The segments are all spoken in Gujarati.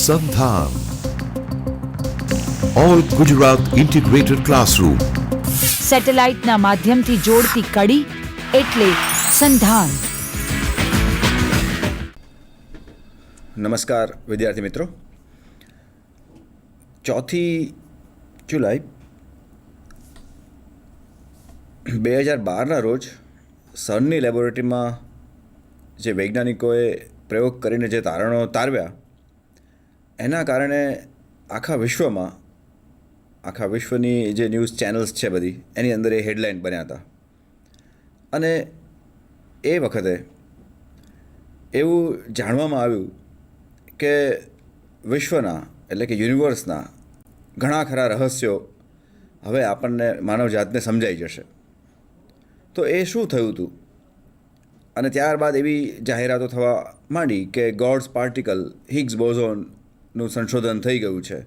સંધાન ઓલ ગુજરાત ઇન્ટિગ્રેટેડ ક્લાસરૂમ. સેટેલાઇટના માધ્યમથી જોડતી કડી એટલે સંધાન. નમસ્કાર વિદ્યાર્થી મિત્રો. 4 જુલાઈ 2012ના રોજ સનની લેબોરેટરીમાં જે વૈજ્ઞાનિકોએ પ્રયોગ કરીને જે તારણો તારવ્યા એના કારણે આખા વિશ્વની જે ન્યૂઝ ચેનલ્સ છે બધી એની અંદર એ હેડલાઇન બન્યા હતા. અને એ વખતે એવું જાણવામાં આવ્યું કે વિશ્વના એટલે કે યુનિવર્સના ઘણા ખરા રહસ્યો હવે આપણને માનવજાતને સમજાઈ જશે. તો એ શું થયું હતું? અને ત્યારબાદ એવી જાહેરાતો થવા માંડી કે ગોડ્સ પાર્ટિકલ હિગ્સ બોઝોનનું સંશોધન થઈ ગયું છે,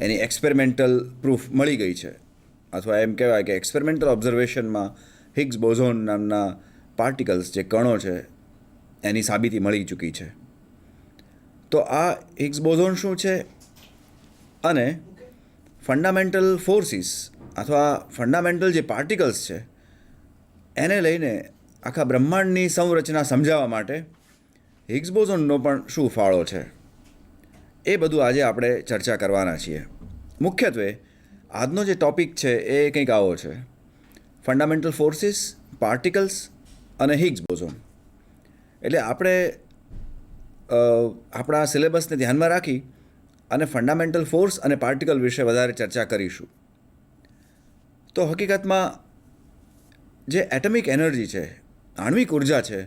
એની એક્સપેરિમેન્ટલ પ્રૂફ મળી ગઈ છે, અથવા એમ કહેવાય કે એક્સપેરિમેન્ટલ ઓબ્ઝર્વેશનમાં હિગ્સ બોઝોન નામના પાર્ટિકલ્સ જે કણો છે એની સાબિતી મળી ચૂકી છે. તો આ હિગ્સ બોઝોન શું છે અને ફંડામેન્ટલ ફોર્સિસ અથવા ફંડામેન્ટલ જે પાર્ટિકલ્સ છે એને લઈને આખા બ્રહ્માંડની સંરચના સમજાવવા માટે હિગ્સ બોઝોનનો પણ શું ફાળો છે એ બધું આજે આપણે ચર્ચા કરવાના છીએ. મુખ્યત્વે આજનો જે ટૉપિક છે એ કંઈક આવો છે: ફંડામેન્ટલ ફોર્સિસ, પાર્ટિકલ્સ અને હિગ્સ બોઝોન. એટલે આપણે આપણા સિલેબસને ધ્યાનમાં રાખી અને ફંડામેન્ટલ ફોર્સ અને પાર્ટિકલ વિશે વધારે ચર્ચા કરીશું. તો હકીકતમાં જે એટમિક એનર્જી છે, આણ્વિક ઉર્જા છે,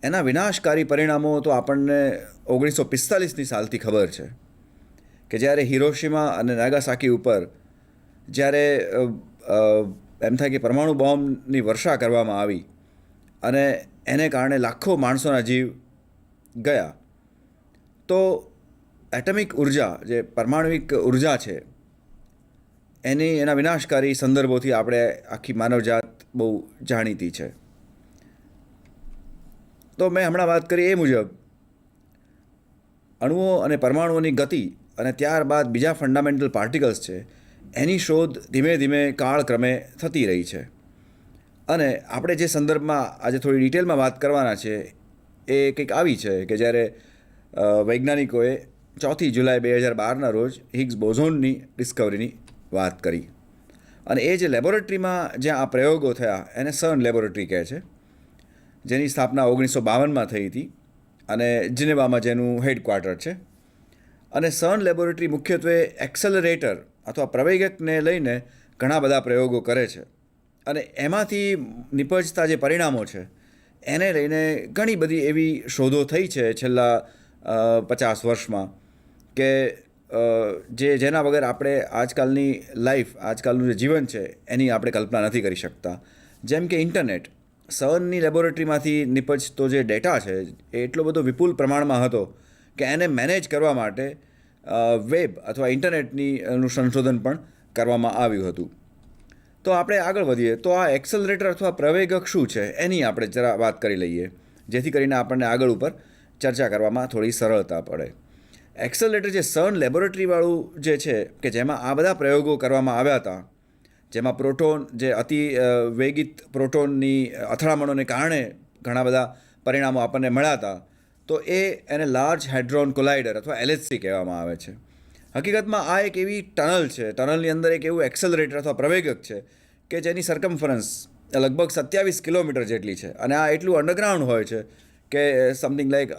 એના વિનાશકારી પરિણામો તો આપણને 1945ની સાલથી ખબર છે કે જ્યારે હિરોશિમા અને નાગાસાકી ઉપર જ્યારે એમ થાય કે પરમાણુ બોમ્બની વર્ષા કરવામાં આવી અને એને કારણે લાખો માણસોના જીવ ગયા. તો એટમિક ઉર્જા જે પરમાણવિક ઉર્જા છે એના વિનાશકારી સંદર્ભોથી આપણે આખી માનવજાત બહુ જાણીતી છે. તો મેં હમણાં વાત કરી એ મુજબ અણુઓ અને પરમાણુઓની ગતિ અને ત્યારબાદ બીજા ફંડામેન્ટલ પાર્ટિકલ્સ છે એની શોધ ધીમે ધીમે કાળક્રમે થતી રહી છે. અને આપણે જે સંદર્ભમાં આજે થોડી ડિટેલમાં વાત કરવાના છે એ કંઈક આવી છે કે જ્યારે વૈજ્ઞાનિકોએ 4 જુલાઈ 2012ના રોજ હિગ્સ બોઝોનની ડિસ્કવરીની વાત કરી. અને એ જે લેબોરેટરીમાં જ્યાં આ પ્રયોગો થયા એને સર્ન લેબોરેટરી કહે છે, જેની સ્થાપના 1952માં થઈ હતી અને જિનેવામાં જેનું હેડક્વાર્ટર છે. અને સર્ન લેબોરેટરી મુખ્યત્વે એક્સેલરેટર અથવા પ્રવેગકને લઈને ઘણા બધા પ્રયોગો કરે છે. અને એમાંથી નિપજતા જે પરિણામો છે એને લઈને ઘણી બધી એવી શોધો થઈ છે છેલ્લા 50 વર્ષમાં કે જેના વગર આપણે આજકાલની લાઈફ, આજકાલનું જે જીવન છે એની આપણે કલ્પના નથી કરી શકતા. જેમ કે ઇન્ટરનેટ. સર્નની લેબોરેટરીમાંથી નિપજતો જે ડેટા છે એ એટલો બધો વિપુલ પ્રમાણમાં હતો કે એને મેનેજ કરવા માટે વેબ અથવા ઇન્ટરનેટનું સંશોધન પણ કરવામાં આવ્યું હતું. તો આપણે આગળ વધીએ તો આ એક્સેલરેટર અથવા પ્રવેગક શું છે એની આપણે જરા વાત કરી લઈએ, જેથી કરીને આપણને આગળ ઉપર ચર્ચા કરવામાં થોડી સરળતા પડે. એક્સેલરેટર જે સર્ન લેબોરેટરીવાળું જે છે કે જેમાં આ બધા પ્રયોગો કરવામાં આવ્યા હતા, જેમાં પ્રોટોન જે અતિ વેગિત પ્રોટોનની અથડામણોને કારણે ઘણા બધા પરિણામો આપણને મળ્યા હતા, તો એને લાર્જ હેડ્રોન કોલાઇડર અથવા LHC કહેવામાં આવે છે. હકીકતમાં આ એક એવી ટનલ છે, ટનલની અંદર એક એવું એક્સેલરેટર અથવા પ્રવેગક છે કે જેની સરકમફરન્સ લગભગ 27 કિલોમીટર જેટલી છે. અને આ એટલું અંડરગ્રાઉન્ડ હોય છે કે સમથિંગ લાઈક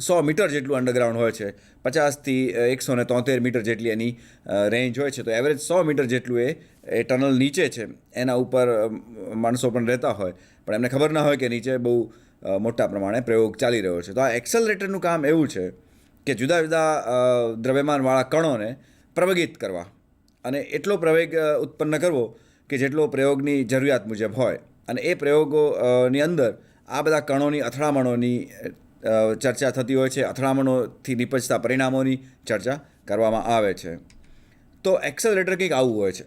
100 મીટર જેટલું અંડરગ્રાઉન્ડ હોય છે. 50થી 173 મીટર જેટલી એની રેન્જ હોય છે. તો એવરેજ 100 મીટર જેટલું એ ટનલ નીચે છે. એના ઉપર માણસો પણ રહેતા હોય પણ એમને ખબર ના હોય કે નીચે બહુ મોટા પ્રમાણે પ્રયોગ ચાલી રહ્યો છે. તો આ એક્સેલરેટરનું કામ એવું છે કે જુદા જુદા દ્રવ્યમાનવાળા કણોને પ્રવેગિત કરવા અને એટલો પ્રવેગ ઉત્પન્ન કરવો કે જેટલો પ્રયોગની જરૂરિયાત મુજબ હોય. અને એ પ્રયોગોની અંદર આ બધા કણોની અથડામણોની ચર્ચા થતી હોય છે, અથડામણોથી નિપજતા પરિણામોની ચર્ચા કરવામાં આવે છે. તો એક્સેલરેટર કંઈક આવું હોય છે.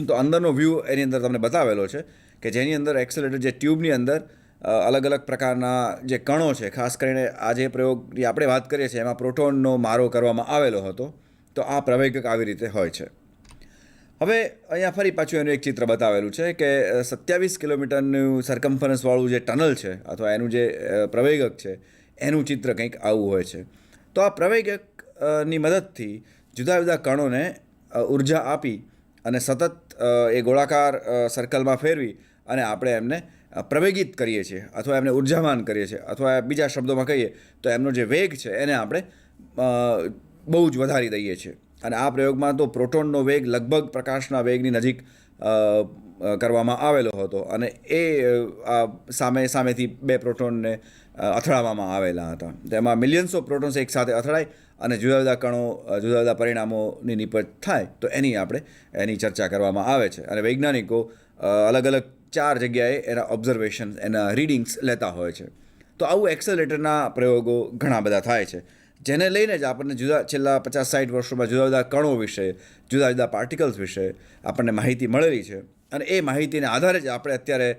તો અંદરનો વ્યૂ એની અંદર તમને બતાવેલો છે કે જેની અંદર એક્સેલરેટર જે ટ્યુબની અંદર અલગ અલગ પ્રકારના જે કણો છે, ખાસ કરીને આ જે પ્રયોગની આપણે વાત કરીએ છીએ એમાં પ્રોટોનનો મારો કરવામાં આવેલો હતો. તો આ પ્રવેગક આવી રીતે હોય છે. હવે અહીંયા ફરી પાછું એનું એક ચિત્ર બતાવેલું છે કે 27 કિલોમીટરનું સરકમ્ફરન્સવાળું જે ટનલ છે અથવા એનું જે પ્રવેગક છે એનું ચિત્ર કંઈક આવું હોય છે. તો આ પ્રવેગકની મદદથી જુદા જુદા કણોને ઉર્જા આપી અને સતત એ ગોળાકાર સર્કલમાં ફેરવી અને આપણે એમને પ્રવેગિત કરીએ છીએ અથવા એમને ઉર્જામાન કરીએ છીએ, અથવા બીજા શબ્દોમાં કહીએ તો એમનો જે વેગ છે એને આપણે બહુ જ વધારી દઈએ છીએ. અને આ પ્રયોગમાં તો પ્રોટોનનો વેગ લગભગ પ્રકાશના વેગની નજીક કરવામાં આવેલો હતો અને એ સામેથી 2 પ્રોટોનને અથડાવવામાં આવેલા હતા. તેમાં મિલિયન્સ ઓફ પ્રોટોન્સ એકસાથે અથડાય અને જુદા જુદા કણો જુદા જુદા પરિણામોની નિપજ થાય. તો એની ચર્ચા કરવામાં આવે છે અને વૈજ્ઞાનિકો અલગ અલગ 4 જગ્યાએ એના ઓબ્ઝર્વેશન, એના રીડિંગ્સ લેતા હોય છે. તો આવું એક્સેલરેટરના પ્રયોગો ઘણા બધા થાય છે, જેને લઈને જ આપણને છેલ્લા 50-60 વર્ષોમાં જુદા જુદા કણો વિશે, જુદા જુદા પાર્ટિકલ્સ વિશે આપણને માહિતી મળેલી છે. અને એ માહિતીને આધારે જ આપણે અત્યારે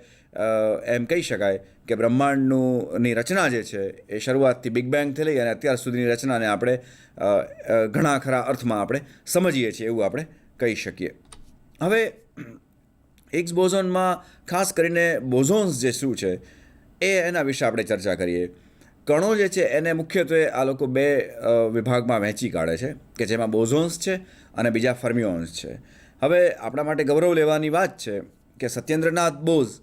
એમ કહી શકાય કે બ્રહ્માંડની રચના જે છે એ શરૂઆતથી બિગ બેંગથી લઈ અને અત્યાર સુધીની રચનાને આપણે ઘણા ખરા અર્થમાં આપણે સમજીએ છીએ એવું આપણે કહી શકીએ. હવે હિગ્સ બોઝોનમાં ખાસ કરીને બોઝોન્સ જે શું છે એના વિશે આપણે ચર્ચા કરીએ. કણો જે છે એને મુખ્યત્વે આ લોકો 2 વિભાગમાં વહેંચી કાઢે છે કે જેમાં બોઝોન્સ છે અને બીજા ફર્મિયોન્સ છે. હવે આપણા માટે ગૌરવ લેવાની વાત છે કે સત્યેન્દ્રનાથ બોઝ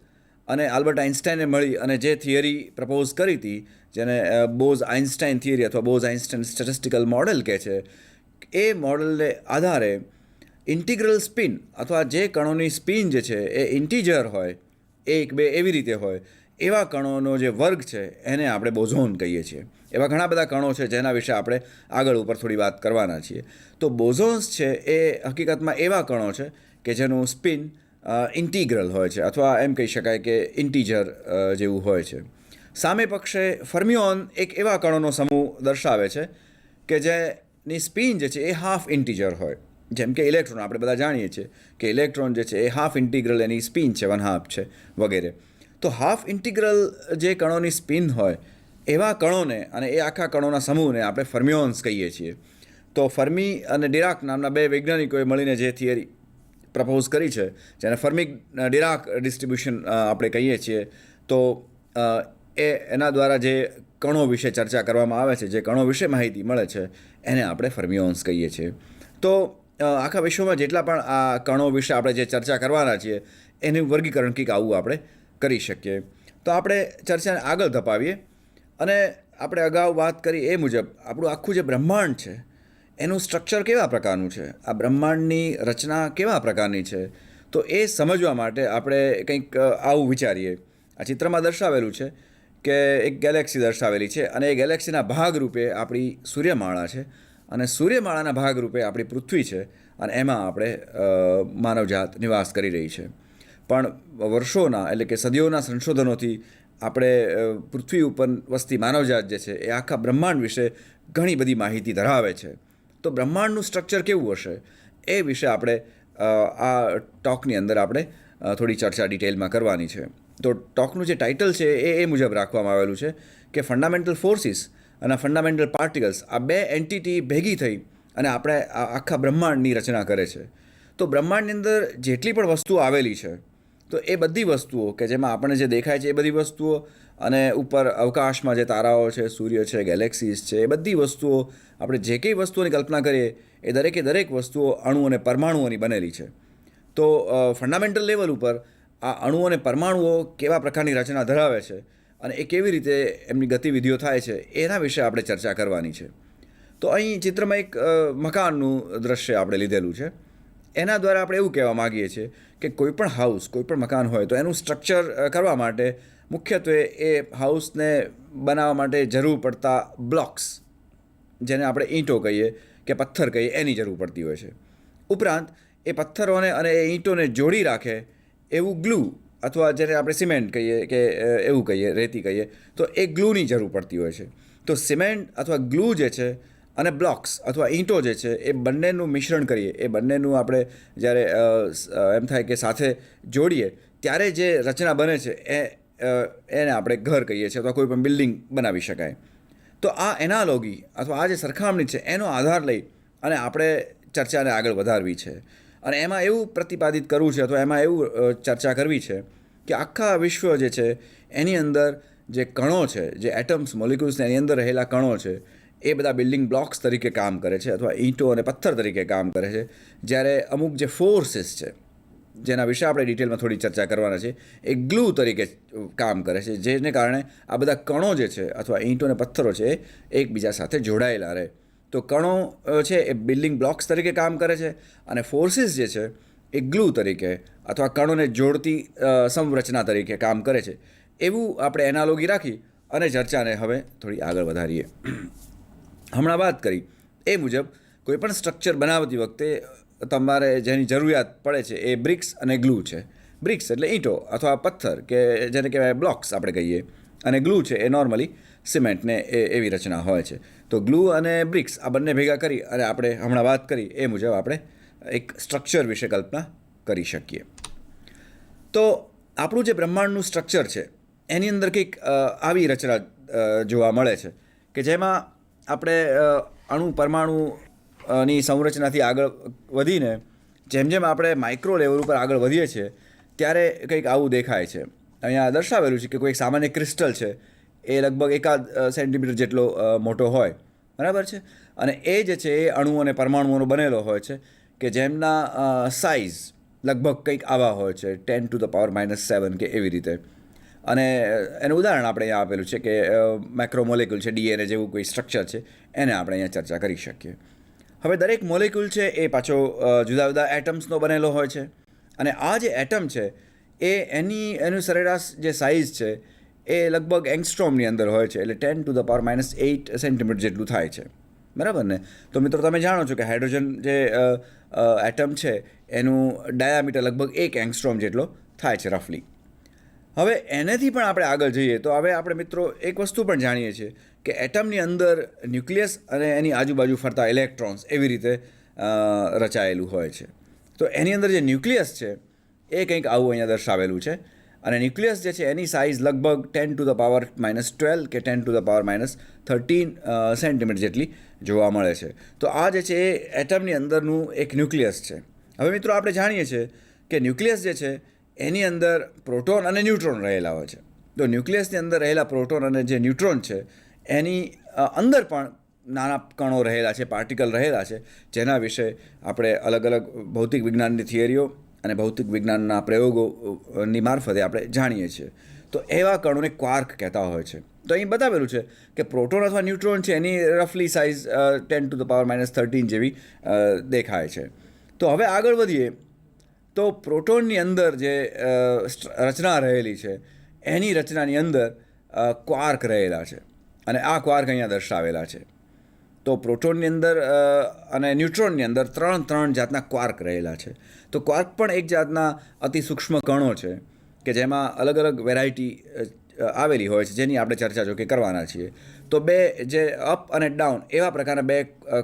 અને આલ્બર્ટ આઇન્સ્ટાઈને મળી અને જે થિયરી પ્રપોઝ કરી હતી, જેને બોઝ આઇન્સ્ટાઈન થિયરી અથવા બોઝ આઇન્સ્ટાઈન સ્ટેટિસ્ટિકલ મોડેલ કહે છે, એ મોડેલને આધારે ઇન્ટિગ્રલ સ્પિન અથવા જે કણોની સ્પિન જે છે એ ઇન્ટીજર હોય, 1, 2 એવી રીતે હોય, એવા કણોનો જે વર્ગ છે એને આપણે બોઝોન કહીએ છીએ. એવા ઘણા બધા કણો છે જેના વિશે આપણે આગળ ઉપર થોડી વાત કરવાના છીએ. તો બોઝોન્સ છે એ હકીકતમાં એવા કણો છે કે જેનું સ્પિન ઇન્ટિગ્રલ હોય છે અથવા એમ કહી શકાય કે ઇન્ટીજર જેવું હોય છે. સામે પક્ષે ફર્મિયોન એક એવા કણોનો સમૂહ દર્શાવે છે કે જેની સ્પિન જે છે એ હાફ ઇન્ટીજર હોય. જેમ કે ઇલેક્ટ્રોન, આપણે બધા જાણીએ છીએ કે ઇલેક્ટ્રોન જે છે એ હાફ ઇન્ટિગ્રલ એની સ્પિન છે 1/2 છે વગેરે. તો હાફ ઇન્ટિગ્રલ જે કણોની સ્પિન હોય એવા કણોને અને એ આખા કણોના સમૂહને આપણે ફર્મિયોન્સ કહીએ છીએ. તો ફર્મી અને ડિરાક નામના 2 વૈજ્ઞાનિકોએ મળીને જે થિયરી પ્રપોઝ કરી છે, જેને ફર્મી ડિરાક ડિસ્ટ્રીબ્યુશન આપણે કહીએ છીએ, તો એના દ્વારા જે કણો વિશે ચર્ચા કરવામાં આવે છે, જે કણો વિશે માહિતી મળે છે, એને આપણે ફર્મિયોન્સ કહીએ છીએ. તો આખા વિશ્વમાં જેટલા પણ આ કણો વિશે આપણે જે ચર્ચા કરવાના છીએ એનું વર્ગીકરણ કંઈક આવું આપણે કરી શકીએ. તો આપણે ચર્ચાને આગળ ધપાવીએ અને આપણે અગાઉ વાત કરી એ મુજબ આપણું આખું જે બ્રહ્માંડ છે એનું સ્ટ્રક્ચર કેવા પ્રકારનું છે, આ બ્રહ્માંડની રચના કેવા પ્રકારની છે, તો એ સમજવા માટે આપણે કંઈક આવું વિચારીએ. આ ચિત્રમાં દર્શાવેલું છે કે એક ગેલેક્સી દર્શાવેલી છે અને એ ગેલેક્સીના ભાગરૂપે આપણી સૂર્યમાળા છે અને સૂર્યમાળાના ભાગરૂપે આપણી પૃથ્વી છે અને એમાં આપણે માનવજાત નિવાસ કરી રહી છે. પણ વર્ષોના એટલે કે સદીઓના સંશોધનોથી આપણે પૃથ્વી ઉપર વસતી માનવજાત જે છે એ આખા બ્રહ્માંડ વિશે ઘણી બધી માહિતી ધરાવે છે. તો બ્રહ્માંડનું સ્ટ્રક્ચર કેવું હશે એ વિશે આપણે આ ટોકની અંદર આપણે થોડી ચર્ચા ડિટેલમાં કરવાની છે. તો ટોકનું જે ટાઇટલ છે એ મુજબ રાખવામાં આવેલું છે કે ફંડામેન્ટલ ફોર્સિસ અને ફંડામેન્ટલ પાર્ટિકલ્સ, આ 2 એન્ટિટી ભેગી થઈ અને આપણે આખા બ્રહ્માંડની રચના કરે છે. તો બ્રહ્માંડની અંદર જેટલી પણ વસ્તુઓ આવેલી છે, તો એ બધી વસ્તુઓ કે જેમાં આપણને જે દેખાય છે એ બધી વસ્તુઓ અને ઉપર અવકાશમાં જે તારાઓ છે, સૂર્ય છે, ગેલેક્સીઝ છે, એ બધી વસ્તુઓ, આપણે જે કંઈ વસ્તુઓની કલ્પના કરીએ એ દરેક વસ્તુઓ અણુ અને પરમાણુઓની બનેલી છે. તો ફંડામેન્ટલ લેવલ ઉપર આ અણુ અને પરમાણુઓ કેવા પ્રકારની રચના ધરાવે છે અને એ કેવી રીતે એમની ગતિવિધિઓ થાય છે એના વિશે આપણે ચર્ચા કરવાની છે. તો અહીં ચિત્રમાં એક મકાનનું દ્રશ્ય આપણે લીધેલું છે. એના દ્વારા આપણે એવું કહેવા માગીએ છીએ કે કોઈપણ હાઉસ, કોઈપણ મકાન હોય તો એનું સ્ટ્રક્ચર કરવા માટે મુખ્યત્વે એ હાઉસને બનાવવા માટે જરૂર પડતા બ્લોક્સ, જેને આપણે ઈંટો કહીએ કે પથ્થર કહીએ, એની જરૂર પડતી હોય છે. ઉપરાંત એ પથ્થરોને અને એ ઈંટોને જોડી રાખે એવું ગ્લુ અથવા જ્યારે આપણે સિમેન્ટ કહીએ કે એવું કહીએ, રેતી કહીએ, તો એ ગ્લુની જરૂર પડતી હોય છે. તો સિમેન્ટ અથવા ગ્લુ જે છે અને બ્લોક્સ અથવા ઈંટો જે છે એ બંનેનું મિશ્રણ કરીએ, એ બંનેનું આપણે જ્યારે એમ થાય કે સાથે જોડીએ ત્યારે જે રચના બને છે એને આપણે ઘર કહીએ છીએ અથવા કોઈ પણ બિલ્ડિંગ બનાવી શકાય. તો આ એનાલોગી અથવા આ જે સરખામણી છે એનો આધાર લઈ અને આપણે ચર્ચાને આગળ વધારવી છે. અને એમાં એવું પ્રતિપાદિત કરવું છે અથવા એમાં એવું ચર્ચા કરવી છે કે આખા વિશ્વ જે છે એની અંદર જે કણો છે, જે એટમ્સ મોલિક્યુલ્સ એની અંદર રહેલા કણો છે, એ બધા બિલ્ડિંગ બ્લોક્સ તરીકે કામ કરે છે અથવા ઈંટો અને પથ્થર તરીકે કામ કરે છે. જ્યારે અમુક જે ફોર્સીસ છે જેના વિશે આપણે ડિટેલમાં થોડી ચર્ચા કરવાના છે, એ ગ્લુ તરીકે કામ કરે છે, જેને કારણે આ બધા કણો જે છે અથવા ઈંટો અને પથ્થરો છે એ એકબીજા સાથે જોડાયેલા રહે. તો કણો છે એ બિલ્ડિંગ બ્લોક્સ તરીકે કામ કરે છે અને ફોર્સીસ જે છે એ ગ્લુ તરીકે અથવા કણોને જોડતી સંરચના તરીકે કામ કરે છે. એવું આપણે એનાલોગી રાખી અને ચર્ચાને હવે થોડી આગળ વધારીએ. હમણાં વાત કરી એ મુજબ કોઈપણ સ્ટ્રક્ચર બનાવતી વખતે તમારે જેની જરૂરિયાત પડે છે એ બ્રિક્સ અને ગ્લુ છે. બ્રિક્સ એટલે ઈંટો અથવા પથ્થર કે જેને કહેવાય બ્લોક્સ આપણે કહીએ, અને ગ્લુ છે એ નોર્મલી સિમેન્ટને એવી રચના હોય છે. તો ગ્લુ અને બ્રિક્સ આ બંને ભેગા કરી અને આપણે હમણાં વાત કરી એ મુજબ આપણે એક સ્ટ્રક્ચર વિશે કલ્પના કરી શકીએ. તો આપણું જે બ્રહ્માંડનું સ્ટ્રક્ચર છે એની અંદર કંઈક આવી રચના જોવા મળે છે કે જેમાં આપણે અણુ પરમાણુની સંરચનાથી આગળ વધીને જેમ જેમ આપણે માઇક્રો લેવલ ઉપર આગળ વધીએ છીએ ત્યારે કંઈક આવું દેખાય છે. અહીંયા દર્શાવેલું છે કે કોઈ સામાન્ય ક્રિસ્ટલ છે એ લગભગ 1 સેન્ટીમીટર જેટલો મોટો હોય, બરાબર છે, અને એ જે છે એ અણુ અને પરમાણુઓનો બનેલો હોય છે કે જેમના સાઇઝ લગભગ કંઈક આવા હોય છે 10⁻⁻7 કે એવી રીતે. અને એનું ઉદાહરણ આપણે અહીંયા આપેલું છે કે મેક્રોમોલેક્યુલ છે, ડીએનએ જેવું કોઈ સ્ટ્રક્ચર છે, એને આપણે અહીંયા ચર્ચા કરી શકીએ. હવે દરેક મોલેક્યુલ છે એ પાછો જુદા જુદા એટમ્સનો બનેલો હોય છે અને આ જે એટમ છે એ એનું સરેરાશ જે સાઇઝ છે એ લગભગ એંગસ્ટ્રોમની અંદર હોય છે, એટલે 10⁻⁸ સેન્ટીમીટર જેટલું થાય છે, બરાબર ને. તો મિત્રો તમે જાણો છો કે હાઇડ્રોજન જે એટમ છે એનું ડાયામીટર લગભગ 1 એંગસ્ટ્રોમ જેટલો થાય છે રફલી. હવે એનેથી પણ આપણે આગળ જઈએ તો હવે આપણે મિત્રો એક વસ્તુ પણ જાણીએ છીએ કે એટમની અંદર ન્યુક્લિયસ અને એની આજુબાજુ ફરતા ઇલેક્ટ્રોન્સ એવી રીતે રચાયેલું હોય છે. તો એની અંદર જે ન્યુક્લિયસ છે એ કંઈક આવું અહીંયા દર્શાવેલું છે અને ન્યુક્લિયસ જે છે એની સાઇઝ લગભગ 10⁻⁻12 કે 10⁻13 સેન્ટીમીટર જેટલી જોવા મળે છે. તો આ જે છે એ એટમની અંદરનું એક ન્યુક્લિયસ છે. હવે મિત્રો આપણે જાણીએ છીએ કે ન્યુક્લિયસ જે છે એની અંદર પ્રોટોન અને ન્યુટ્રોન રહેલા હોય છે. તો ન્યુક્લિયસની અંદર રહેલા પ્રોટોન અને જે ન્યુટ્રોન છે એની અંદર પણ નાના કણો રહેલા છે, પાર્ટિકલ રહેલા છે, જેના વિશે આપણે અલગ અલગ ભૌતિક વિજ્ઞાનની થિયરીઓ અને ભૌતિક વિજ્ઞાનના પ્રયોગોની મારફતે આપણે જાણીએ છીએ. તો એવા કણોને ક્વાર્ક કહેતા હોય છે. તો અહીં બતાવેલું છે કે પ્રોટોન અથવા ન્યુટ્રોન છે એની રફલી સાઇઝ 10⁻⁻13 જેવી દેખાય છે. તો હવે આગળ વધીએ તો પ્રોટોનની અંદર જે રચના રહેલી છે એની રચનાની અંદર ક્વાર્ક રહેલા છે અને આ ક્વાર્ક અહીંયા દર્શાવેલા છે. તો પ્રોટોનની અંદર અને ન્યુટ્રોનની અંદર ત્રણ જાતના ક્વાર્ક રહેલા છે. તો ક્વાર્ક પણ એક જાતના અતિ સૂક્ષ્મ કણો છે કે જેમાં અલગ અલગ વેરાયટી આવેલી હોય છે જેની આપણે ચર્ચા જો કે કરવાના છીએ. તો બે જે અપ અને ડાઉન એવા પ્રકારના બે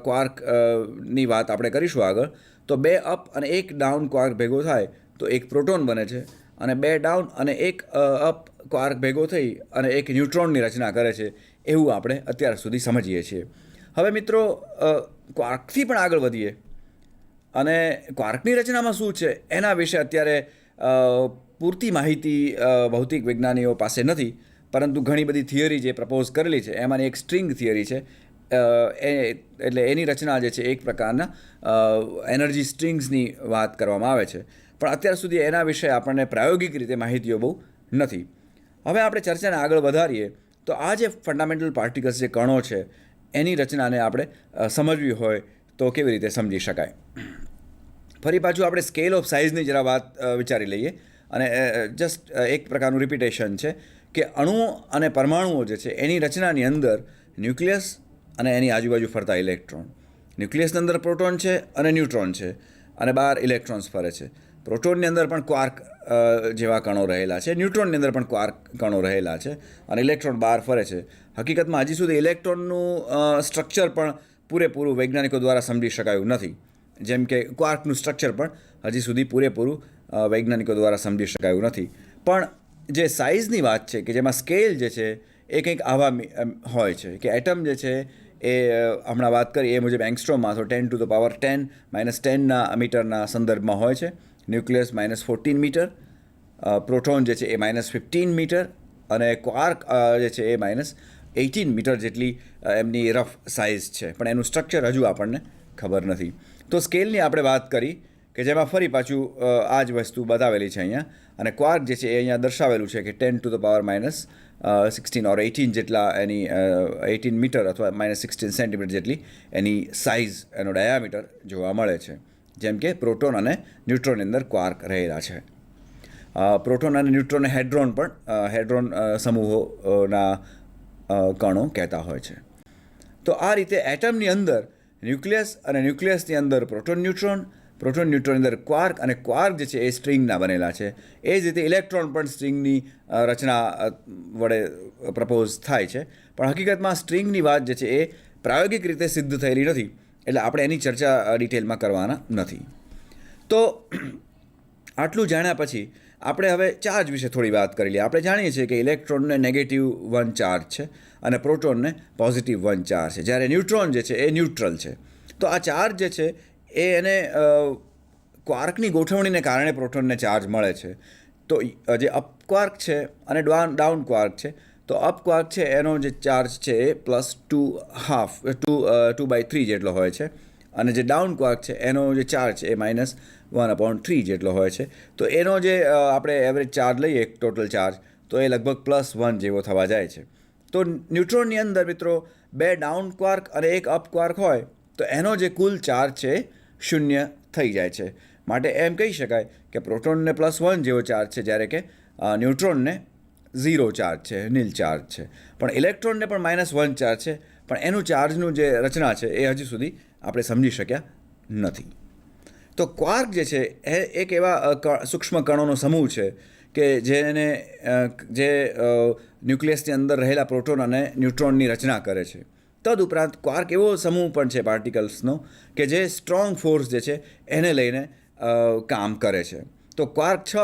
ક્વાર્કની વાત આપણે કરીશું આગળ. તો 2 અપ અને 1 ડાઉન ક્વાર્ક ભેગો થાય તો એક પ્રોટોન બને છે અને 2 ડાઉન અને 1 અપ ક્વાર્ક ભેગો થઈ અને એક ન્યુટ્રોનની રચના કરે છે, એવું આપણે અત્યાર સુધી સમજીએ છીએ. હવે મિત્રો ક્વાર્કથી પણ આગળ વધીએ અને ક્વાર્કની રચનામાં શું છે એના વિશે અત્યારે પૂરતી માહિતી ભૌતિક વિજ્ઞાનીઓ પાસે નથી, પરંતુ ઘણી બધી થિયરી જે પ્રપોઝ કરેલી છે એમાંની એક સ્ટ્રિંગ થિયરી છે. એટલે એની રચના જે છે એક પ્રકારના એનર્જી સ્ટ્રિંગ્સની વાત કરવામાં આવે છે, પણ અત્યાર સુધી એના વિશે આપણને પ્રાયોગિક રીતે માહિતીઓ બહુ નથી. હવે આપણે ચર્ચાને આગળ વધારીએ તો આ જે ફંડામેન્ટલ પાર્ટિકલ્સ જે કણો છે એની રચનાને આપણે સમજવી હોય તો કેવી રીતે સમજી શકાય. ફરી પાછું આપણે સ્કેલ ઓફ સાઇઝની જરા વાત વિચારી લઈએ અને જસ્ટ એક પ્રકારનું રિપીટેશન છે કે અણુઓ અને પરમાણુઓ જે છે એની રચનાની અંદર ન્યુક્લિયસ અને એની આજુબાજુ ફરતા ઇલેક્ટ્રોન. ન્યુક્લિયસની અંદર પ્રોટોન છે અને ન્યુટ્રોન છે અને બહાર ઇલેક્ટ્રોન્સ ફરે છે. પ્રોટોનની અંદર પણ ક્વાર્ક જેવા કણો રહેલા છે, ન્યુટ્રોનની અંદર પણ ક્વાર્ક કણો રહેલા છે અને ઇલેક્ટ્રોન બહાર ફરે છે. હકીકતમાં હજી સુધી ઇલેક્ટ્રોનનું સ્ટ્રક્ચર પણ પૂરેપૂરું વૈજ્ઞાનિકો દ્વારા સમજી શકાયું નથી, જેમ કે ક્વાર્કનું સ્ટ્રક્ચર પણ હજી સુધી પૂરેપૂરું વૈજ્ઞાનિકો દ્વારા સમજી શકાયું નથી. પણ જે સાઇઝની વાત છે કે જેમાં સ્કેલ જે છે એ કંઈક આવા હોય છે કે એટમ જે છે એ હમણાં વાત કરી એ મુજબ એંગસ્ટ્રોમમાં તો 10⁻10 -10ના મીટરના સંદર્ભમાં હોય છે. ન્યુક્લિયસ -14 મીટર, પ્રોટોન જે છે એ -15 મીટર અને ક્વાર્ક જે છે એ -18 મીટર જેટલી એમની રફ સાઇઝ છે, પણ એનું સ્ટ્રક્ચર હજુ આપણને ખબર નથી. તો સ્કેલની આપણે વાત કરી કે જેમાં ફરી પાછું આ જ વસ્તુ બતાવેલી છે અહીંયા, અને ક્વાર્ક જે છે એ અહીંયા દર્શાવેલું છે કે 10⁻−16 ઓર 18 જેટલા એની 18 મીટર અથવા -16 સેન્ટીમીટર જેટલી એની સાઇઝ, એનો ડાયામીટર જોવા મળે છે. જેમ કે પ્રોટોન અને ન્યુટ્રોનની અંદર ક્વાર્ક રહેલા છે. પ્રોટોન અને ન્યુટ્રોનને હેડ્રોન સમૂહોના કણો કહેતા હોય છે. તો આ રીતે એટમની અંદર ન્યુક્લિયસ અને ન્યુક્લિયસની અંદર પ્રોટોન ન્યુટ્રોનની અંદર ક્વાર્ક, અને ક્વાર્ક જે છે એ સ્ટ્રિંગના બનેલા છે. એ જ રીતે ઇલેક્ટ્રોન પણ સ્ટ્રિંગની રચના વડે પ્રપોઝ થાય છે, પણ હકીકતમાં સ્ટ્રિંગની વાત જે છે એ પ્રાયોગિક રીતે સિદ્ધ થયેલી નથી, એટલે આપણે એની ચર્ચા ડિટેલમાં કરવાના નથી. તો આટલું જાણ્યા પછી આપણે હવે ચાર્જ વિશે થોડી વાત કરી લઈએ. આપણે જાણીએ છીએ કે ઇલેક્ટ્રોનને -1 ચાર્જ છે અને પ્રોટોનને +1 ચાર્જ છે, જ્યારે ન્યુટ્રોન જે છે એ ન્યુટ્રલ છે. તો આ ચાર્જ જે છે એ એને ક્વાર્કની ગોઠવણીને કારણે પ્રોટોનને ચાર્જ મળે છે. તો જે અપ ક્વાર્ક છે અને ડાઉન ક્વાર્ક છે, તો અપ ક્વાર્ક છે એનો જે ચાર્જ છે એ +2/3 જેટલો હોય છે, અને જે ડાઉન ક્વાર્ક છે એનો જે ચાર્જ છે એ -1/3 જેટલો હોય છે. તો એનો જે આપણે એવરેજ ચાર્જ લઈએ, ટોટલ ચાર્જ, તો એ લગભગ +1 જેવો થવા જાય છે. તો ન્યુટ્રોનની અંદર મિત્રો 2 ડાઉન ક્વાર્ક અને 1 અપ ક્વાર્ક હોય તો એનો જે કુલ ચાર્જ છે 0 થઈ જાય છે. માટે એમ કહી શકાય કે પ્રોટોનને +1 જેવો ચાર્જ છે, જ્યારે કે ન્યુટ્રોનને 0 ચાર્જ છે, નીલ ચાર્જ છે. પણ ઇલેક્ટ્રોનને પણ -1 ચાર્જ છે, પણ એનું ચાર્જનું જે રચના છે એ હજુ સુધી આપણે સમજી શક્યા નથી. તો ક્વાર્ક જે છે એ એક એવા સૂક્ષ્મ કણોનો સમૂહ છે કે જે ન્યુક્લિયસની અંદર રહેલા પ્રોટોન અને ન્યુટ્રોનની રચના કરે છે. તદુપરાંત ક્વાર્ક એવો સમૂહ પણ છે પાર્ટિકલ્સનો કે જે સ્ટ્રોંગ ફોર્સ જે છે એને લઈને કામ કરે છે. તો ક્વાર્ક 6